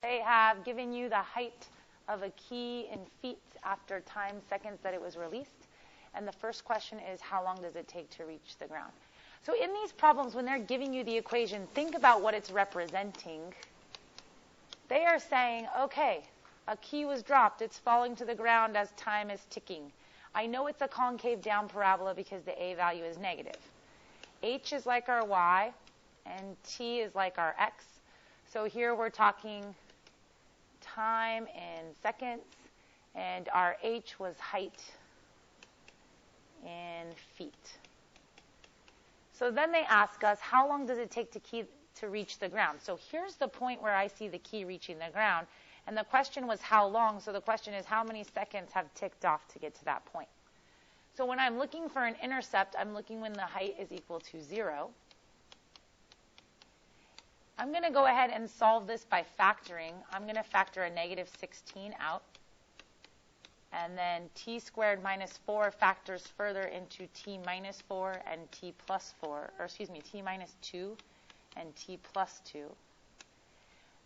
They have given you the height of a key in feet after time seconds that it was released. And the first question is, how long does it take to reach the ground? So in these problems, when they're giving you the equation, think about what it's representing. They are saying, okay, a key was dropped. It's falling to the ground as time is ticking. I know it's a concave down parabola because the a value is negative. H is like our y, and t is like our x. So here we're talking time in seconds, and our h was height in feet. So then they ask us, how long does it take to reach the ground? So here's the point where I see the key reaching the ground. And the question was how long. So the question is, how many seconds have ticked off to get to that point? So when I'm looking for an intercept, I'm looking when the height is equal to 0. I'm going to go ahead and solve this by factoring. I'm going to factor a negative 16 out. And then t squared minus 4 factors further into t minus 4 and t plus 4, or excuse me, t minus 2 and t plus 2.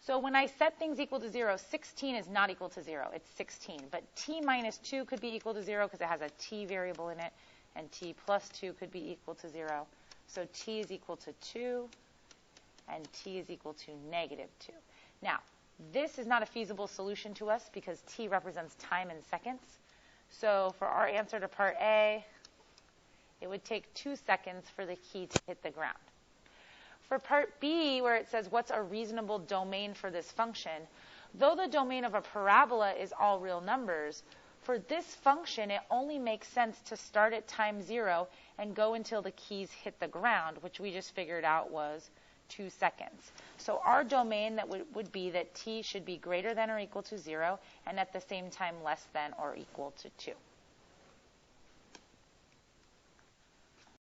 So when I set things equal to 0, 16 is not equal to 0. It's 16. But t minus 2 could be equal to 0 because it has a t variable in it, and t plus 2 could be equal to 0. So t is equal to 2, and t is equal to negative 2. Now, this is not a feasible solution to us because t represents time in seconds. So for our answer to part A, it would take 2 seconds for the key to hit the ground. For part B, where it says what's a reasonable domain for this function, though the domain of a parabola is all real numbers, for this function, it only makes sense to start at time 0 and go until the keys hit the ground, which we just figured out was 2 seconds. So our domain that would be that t should be greater than or equal to 0 and at the same time less than or equal to 2.